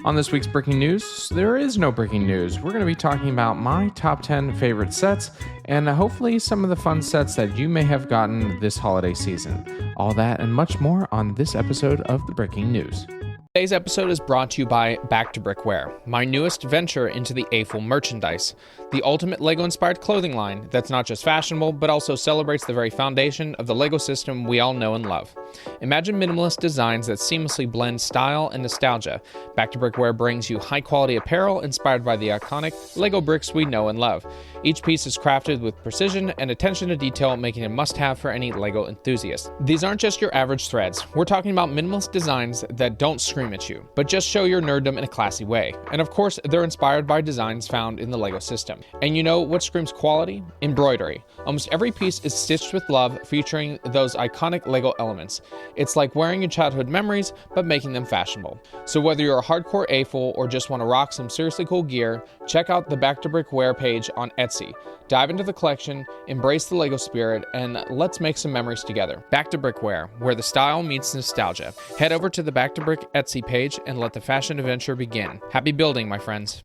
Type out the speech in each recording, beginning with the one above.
On this week's breaking news, there is no breaking news. We're going to be talking about my top 10 favorite sets and hopefully some of the fun sets that you may have gotten this holiday season. All that and much more on this episode of the Breaking News. Today's episode is brought to you by Back to Brick Wear, my newest venture into the AFL merchandise, the ultimate LEGO-inspired clothing line that's not just fashionable, but also celebrates the very foundation of the LEGO system we all know and love. Imagine minimalist designs that seamlessly blend style and nostalgia. Back to Brick Wear brings you high-quality apparel inspired by the iconic LEGO bricks we know and love. Each piece is crafted with precision and attention to detail, making it a must-have for any LEGO enthusiast. These aren't just your average threads. We're talking about minimalist designs that don't scream at you, but just show your nerddom in a classy way. And of course, they're inspired by designs found in the LEGO system. And you know what screams quality? Embroidery. Almost every piece is stitched with love, featuring those iconic LEGO elements. It's like wearing your childhood memories, but making them fashionable. So whether you're a hardcore AFL or just want to rock some seriously cool gear, check out the Back to Brick Wear page on Etsy. Dive into the collection, embrace the LEGO spirit, and let's make some memories together. Back to Brick Wear, where the style meets nostalgia. Head over to the Back to Brick Etsy page and let the fashion adventure begin. Happy building, my friends.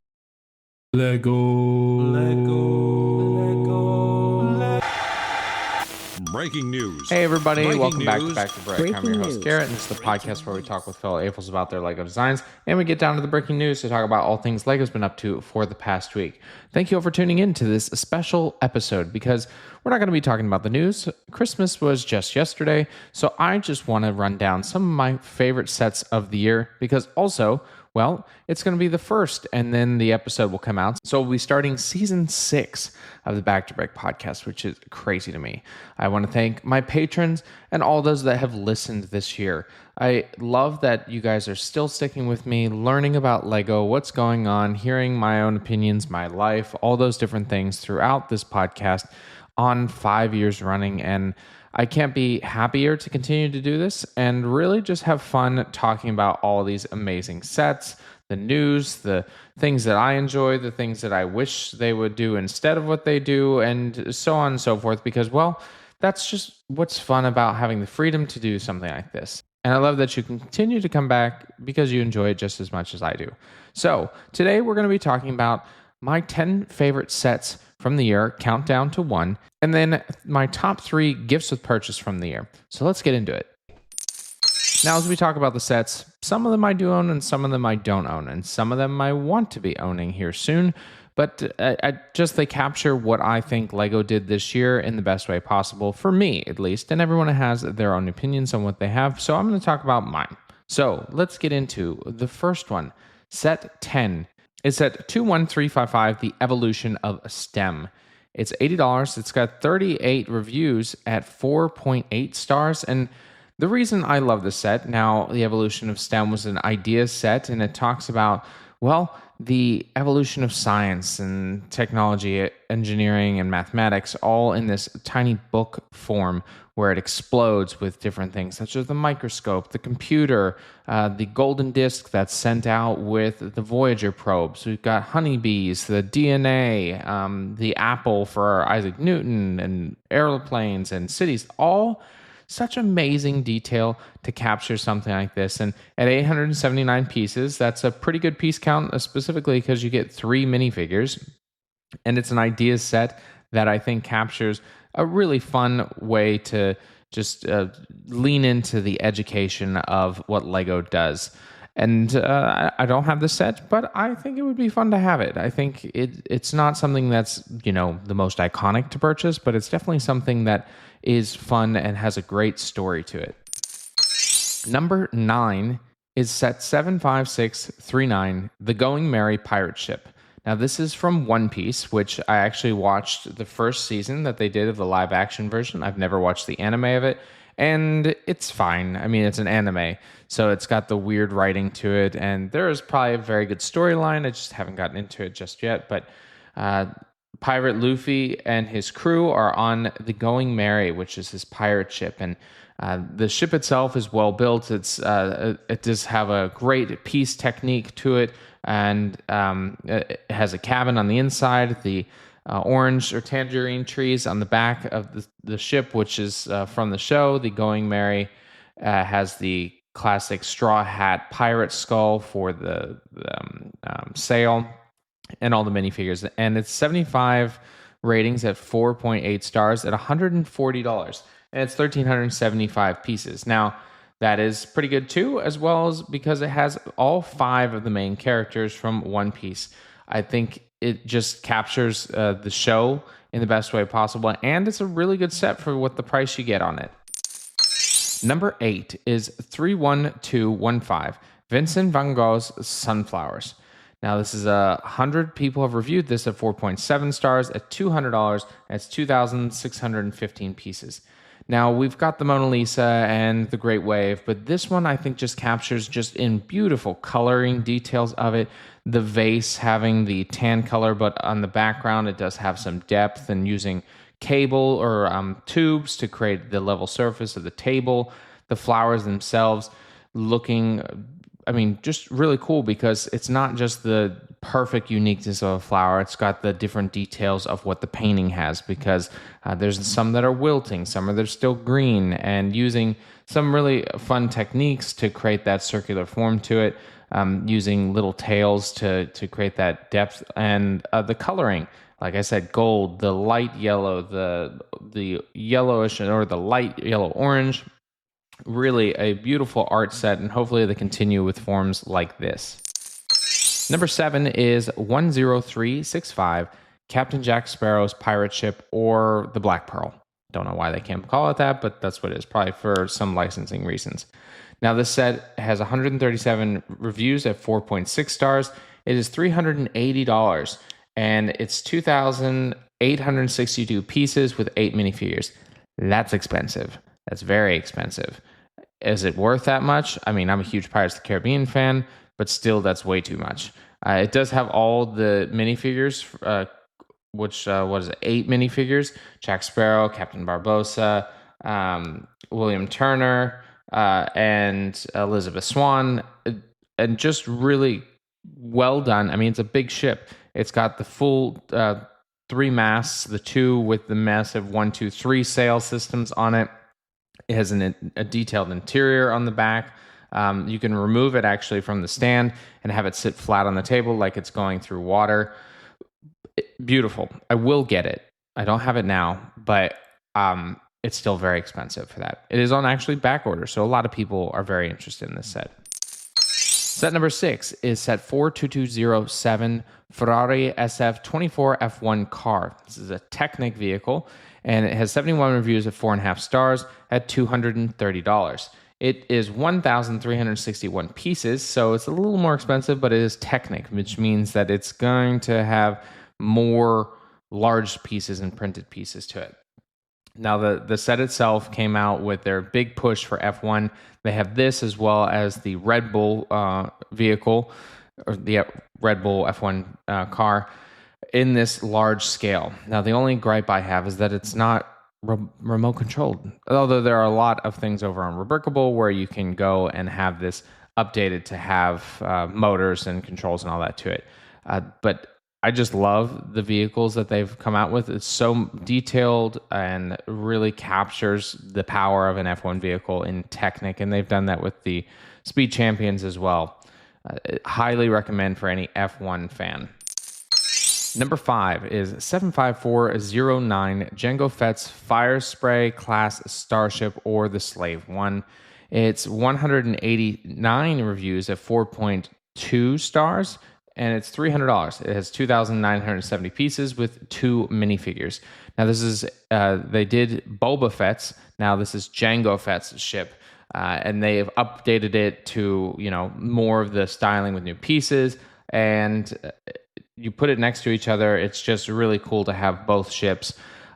Breaking news. Hey everybody, Breaking welcome back to news. Back to Brick. I'm your host Garrett, and this is the podcast where we talk with fellow AFLs about their LEGO designs, and we get down to the breaking news to talk about all things LEGO's been up to for the past week. Thank you all for tuning in to this special episode, because we're not going to be talking about the news. Christmas was just yesterday, so I just want to run down some of my favorite sets of the year, because also, well, it's going to be the first, and then the episode will come out. So we'll be starting season 6 of the Back to Brick podcast, which is crazy to me. I want to thank my patrons and all those that have listened this year. I love that you guys are still sticking with me, learning about LEGO, what's going on, hearing my own opinions, my life, all those different things throughout this podcast on 5 years running. And I can't be happier to continue to do this and really just have fun talking about all these amazing sets, the news, the things that I enjoy, the things that I wish they would do instead of what they do, and so on and so forth, because, well, that's just what's fun about having the freedom to do something like this. And I love that you continue to come back because you enjoy it just as much as I do. So today we're going to be talking about my 10 favorite sets from the year, countdown to 1, and then my top 3 gifts with purchase from the year. So let's get into it. Now, as we talk about the sets, some of them I do own and some of them I don't own, and some of them I want to be owning here soon, but they capture what I think LEGO did this year in the best way possible, for me at least, and everyone has their own opinions on what they have, so I'm going to talk about mine. So let's get into the first one. Set 10. It's at 21355, The Evolution of STEM. It's $80. It's got 38 reviews at 4.8 stars. And the reason I love this set, now, The Evolution of STEM was an idea set, and it talks about, well, the evolution of science and technology, engineering, and mathematics, all in this tiny book form where it explodes with different things, such as the microscope, the computer, the golden disc that's sent out with the Voyager probes. We've got honeybees, the DNA, the apple for Isaac Newton, and airplanes and cities, all such amazing detail to capture something like this. And at 879 pieces, that's a pretty good piece count, specifically because you get 3 minifigures. And it's an idea set that I think captures a really fun way to just lean into the education of what LEGO does. And I don't have the set, but I think it would be fun to have it. I think it's not something that's, the most iconic to purchase, but it's definitely something that is fun and has a great story to it. Number 9 is set 75639, The Going Merry Pirate Ship. Now, this is from One Piece, which I actually watched the first season that they did of the live-action version. I've never watched the anime of it, and it's fine. I mean, it's an anime, so it's got the weird writing to it, and there is probably a very good storyline. I just haven't gotten into it just yet, but Pirate Luffy and his crew are on the Going Merry, which is his pirate ship, and the ship itself is well built. It does have a great piece technique to it, and it has a cabin on the inside, the orange or tangerine trees on the back of the ship, which is from the show. The Going Merry has the classic straw hat pirate skull for the sail, and all the minifigures. And it's 75 ratings at 4.8 stars at $140. And it's 1,375 pieces. Now, that is pretty good too, as well as because it has all 5 of the main characters from One Piece. I think it just captures the show in the best way possible, and it's a really good set for what the price you get on it. Number 8 is 31215, Vincent van Gogh's Sunflowers. Now, this is 100 people have reviewed this at 4.7 stars at $200. It's 2,615 pieces. Now, we've got the Mona Lisa and the Great Wave, but this one I think just captures just in beautiful coloring details of it. The vase having the tan color, but on the background it does have some depth, and using cable or tubes to create the level surface of the table. The flowers themselves looking, just really cool, because it's not just the perfect uniqueness of a flower. It's got the different details of what the painting has, because there's some that are wilting, some that are still green, and using some really fun techniques to create that circular form to it, using little tails to create that depth, and the coloring. Like I said, gold, the light yellow, the yellowish or the light yellow orange. Really a beautiful art set, and hopefully they continue with forms like this. Number 7 is 10365, Captain Jack Sparrow's pirate ship, or the Black Pearl. Don't know why they can't call it that, but that's what it is, probably for some licensing reasons. Now, this set has 137 reviews at 4.6 stars. It is $380, and it's 2,862 pieces with 8 minifigures. That's expensive. That's very expensive. Is it worth that much? I'm a huge Pirates of the Caribbean fan, but still, that's way too much. It does have all the minifigures, which 8 minifigures: Jack Sparrow, Captain Barbossa, William Turner, and Elizabeth Swann, and just really well done. It's a big ship. It's got the full 3 masts, the 2 with the massive 1, 2, 3 sail systems on it. It has a detailed interior on the back. You can remove it actually from the stand and have it sit flat on the table like it's going through water. Beautiful. I will get it. I don't have it now, but it's still very expensive for that. It is on actually back order, so a lot of people are very interested in this set. Set number 6 is set 42207, Ferrari SF24 F1 car. This is a Technic vehicle, and it has 71 reviews at 4.5 stars at $230. It is 1,361 pieces, so it's a little more expensive, but it is Technic, which means that it's going to have more large pieces and printed pieces to it. Now, the set itself came out with their big push for F1. They have this as well as the Red Bull vehicle, or the Red Bull F1 car, in this large scale. Now, the only gripe I have is that it's not remote controlled, although there are a lot of things over on Rebrickable where you can go and have this updated to have motors and controls and all that to it. But I just love the vehicles that they've come out with. It's so detailed and really captures the power of an F1 vehicle in Technic, and they've done that with the Speed Champions as well. Highly recommend for any F1 fan. Number 5 is 75409, Jango Fett's Fire Spray Class Starship, or the Slave One. It's 189 reviews at 4.2 stars, and it's $300. It has 2,970 pieces with 2 minifigures. Now, this is, they did Boba Fett's. Now, this is Jango Fett's ship. And they have updated it to, more of the styling with new pieces. And you put it next to each other. It's just really cool to have both ships.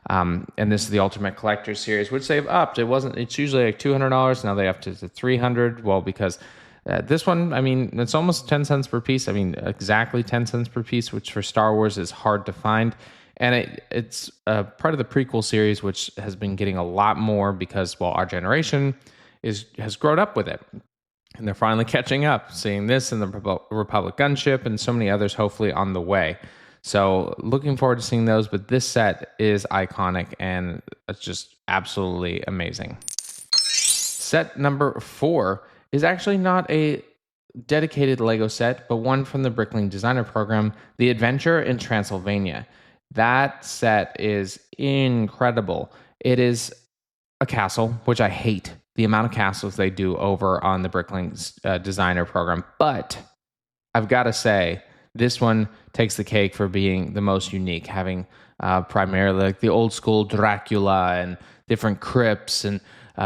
And this is the Ultimate Collector Series, which they've upped. It's usually like $200. Now they upped it to $300. Well, because this one, it's almost 10 cents per piece. Exactly 10 cents per piece, which for Star Wars is hard to find. And it's part of the prequel series, which has been getting a lot more because, our generation has grown up with it. And they're finally catching up, seeing this and the Republic gunship and so many others hopefully on the way. So looking forward to seeing those. But this set is iconic and it's just absolutely amazing. Set number 4 is actually not a dedicated Lego set, but one from the Brickling Designer Program, The Adventure in Transylvania. That set is incredible. It is a castle, which I hate the amount of castles they do over on the Brickling Designer Program. But I've got to say, this one takes the cake for being the most unique, having primarily like the old school Dracula and different crypts and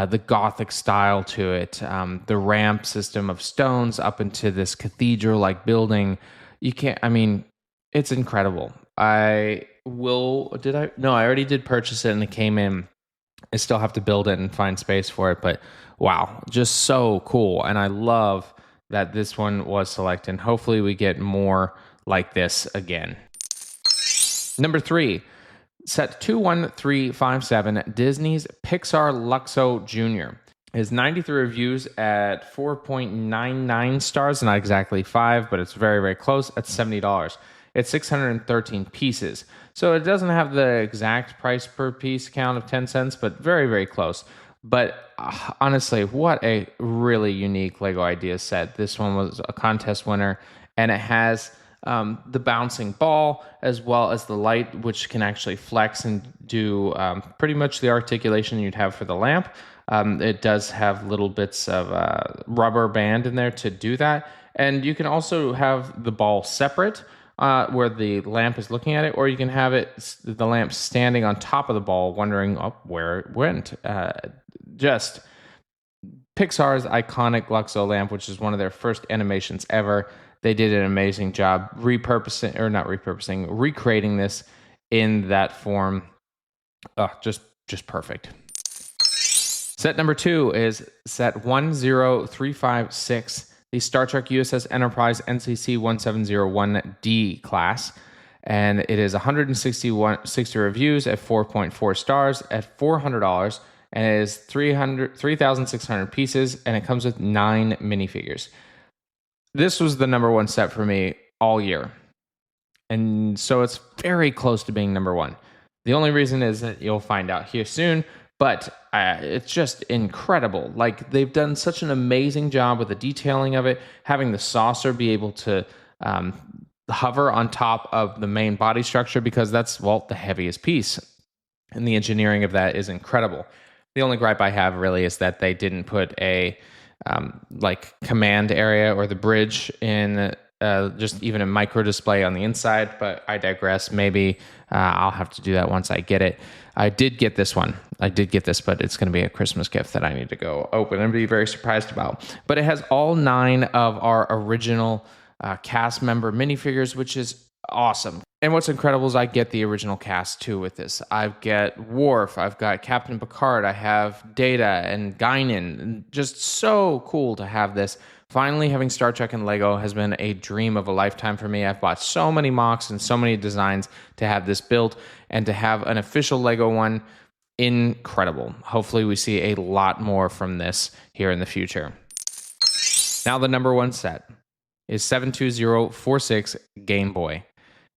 the Gothic style to it, the ramp system of stones up into this cathedral-like building. It's incredible. I already did purchase it and it came in. I still have to build it and find space for it, but wow, just so cool. And I love that this one was selected. Hopefully we get more like this again. Number 3. Set 21357, Disney's Pixar Luxo Jr. Is 93 reviews at 4.99 stars, not exactly 5, but it's very, very close at $70. It's 613 pieces. So it doesn't have the exact price per piece count of 10 cents, but very, very close. But honestly, what a really unique Lego idea set. This one was a contest winner, and it has the bouncing ball as well as the light, which can actually flex and do pretty much the articulation you'd have for the lamp. It does have little bits of rubber band in there to do that. And you can also have the ball separate where the lamp is looking at it, or you can have the lamp standing on top of the ball wondering where it went. Just Pixar's iconic Luxo lamp, which is one of their first animations ever. They did an amazing job recreating this in that form. Just perfect. Set number 2 is set 10356, the Star Trek USS Enterprise NCC 1701D class. And it is 60 reviews at 4.4 stars at $400. And it is 3,600 pieces, and it comes with 9 minifigures. This was the number 1 set for me all year. And so it's very close to being number 1. The only reason is that you'll find out here soon, but it's just incredible. Like, they've done such an amazing job with the detailing of it, having the saucer be able to hover on top of the main body structure, because that's, the heaviest piece. And the engineering of that is incredible. The only gripe I have really is that they didn't put a command area or the bridge in just even a micro display on the inside, but I digress. Maybe I'll have to do that once I get it. I did get this one. But it's going to be a Christmas gift that I need to go open and be very surprised about. But it has all 9 of our original cast member minifigures, which is awesome. And what's incredible is I get the original cast too with this. I get Worf, I've got Captain Picard, I have Data and Guinan. Just so cool to have this. Finally, having Star Trek and Lego has been a dream of a lifetime for me. I've bought so many mocks and so many designs to have this built, and to have an official Lego one, incredible. Hopefully we see a lot more from this here in the future. Now the number 1 set is 72046 Game Boy.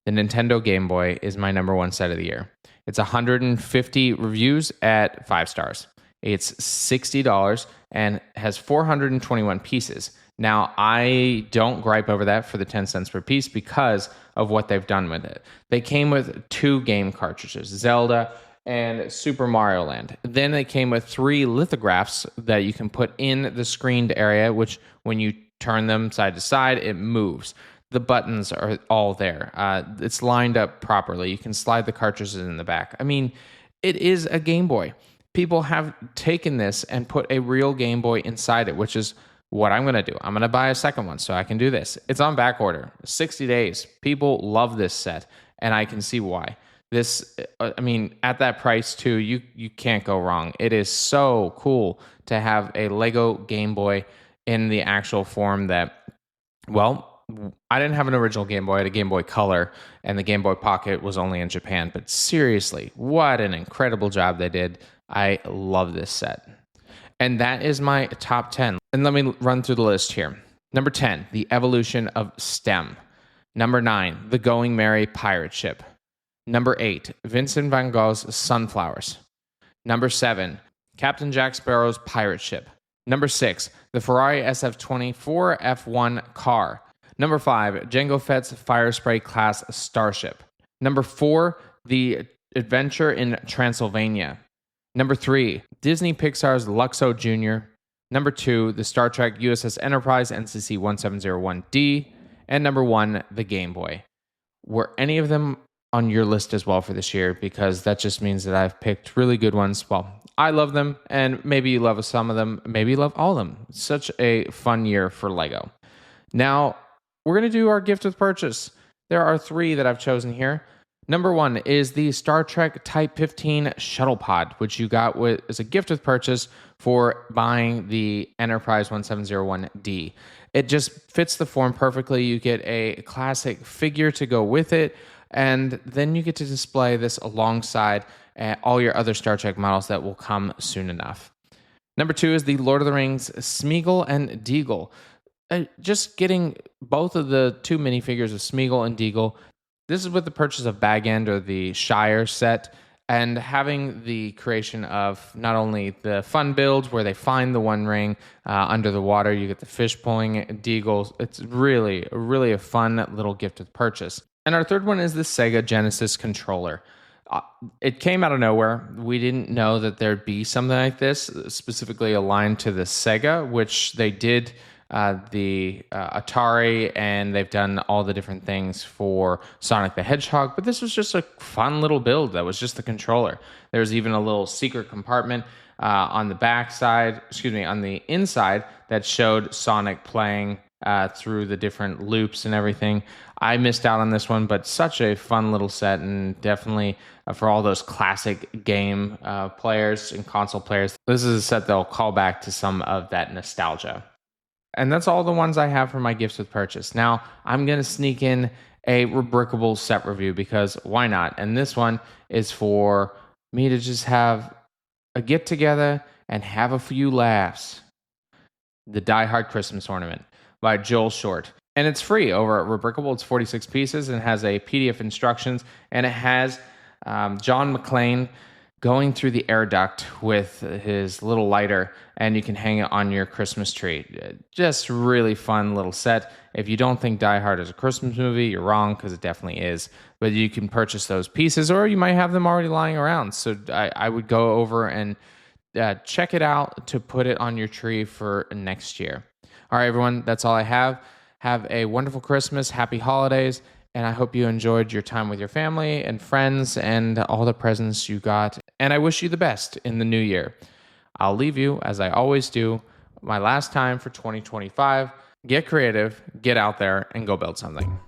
The Nintendo Game Boy is my number 1 set of the year. It's 150 reviews at 5 stars. It's $60 and has 421 pieces. Now, I don't gripe over that for the 10 cents per piece because of what they've done with it. They came with 2 game cartridges, Zelda and Super Mario Land. Then they came with 3 lithographs that you can put in the screened area, which when you turn them side to side, it moves. The buttons are all there. It's lined up properly. You can slide the cartridges in the back. I mean, it is a Game Boy. People have taken this and put a real Game Boy inside it, which is what I'm going to do. I'm going to buy a second one so I can do this. It's on back order. 60 days. People love this set, and I can see why. This, at that price too, you can't go wrong. It is so cool to have a Lego Game Boy in the actual form that, I didn't have an original Game Boy. I had a Game Boy Color, and the Game Boy Pocket was only in Japan. But seriously, what an incredible job they did. I love this set. And that is my top 10. And let me run through the list here. Number 10, The Evolution of STEM. Number 9, The Going Merry Pirate Ship. Number 8, Vincent van Gogh's Sunflowers. Number 7, Captain Jack Sparrow's Pirate Ship. Number 6, the Ferrari SF24 F1 car. Number 5, Jango Fett's Firespray class starship. Number 4, the Adventure in Transylvania. Number 3, Disney Pixar's Luxo Jr. Number 2, the Star Trek USS Enterprise NCC 1701D. And number 1, the Game Boy. Were any of them on your list as well for this year? Because that just means that I've picked really good ones. Well, I love them, and maybe you love some of them, maybe you love all of them. It's such a fun year for Lego. Now, we're going to do our gift with purchase. There are 3 that I've chosen here. Number 1 is the Star Trek Type 15 Shuttlepod, which you got as a gift with purchase for buying the Enterprise 1701D. It just fits the form perfectly. You get a classic figure to go with it, and then you get to display this alongside all your other Star Trek models that will come soon enough. Number 2 is the Lord of the Rings Smeagol and Deagol. Just getting both of the 2 minifigures of Smeagol and Deagol. This is with the purchase of Bag End or the Shire set, and having the creation of not only the fun builds where they find the One Ring under the water, you get the fish pulling Deagol. It's really a fun little gift with purchase. And our third one is the Sega Genesis controller. It came out of nowhere. We didn't know that there'd be something like this, specifically aligned to the Sega, which they did the Atari, and they've done all the different things for Sonic the Hedgehog, but this was just a fun little build that was just the controller. There's even a little secret compartment on the inside that showed Sonic playing through the different loops and everything. I missed out on this one, but such a fun little set, and definitely for all those classic game players and console players, this is a set that'll call back to some of that nostalgia. And that's all the ones I have for my gifts with purchase. Now, I'm going to sneak in a Rubrickable set review because why not? And this one is for me to just have a get together and have a few laughs. The Die Hard Christmas Ornament by Joel Short. And it's free over at Rubrickable. It's 46 pieces and has a PDF instructions. And it has John McClane going through the air duct with his little lighter, and you can hang it on your Christmas tree. Just really fun little set. If you don't think Die Hard is a Christmas movie, you're wrong, because it definitely is. But you can purchase those pieces, or you might have them already lying around. So I would go over and check it out to put it on your tree for next year. All right, everyone, that's all I have. Have a wonderful Christmas, happy holidays, and I hope you enjoyed your time with your family and friends and all the presents you got. And I wish you the best in the new year. I'll leave you, as I always do, my last time for 2025. Get creative, get out there, and go build something.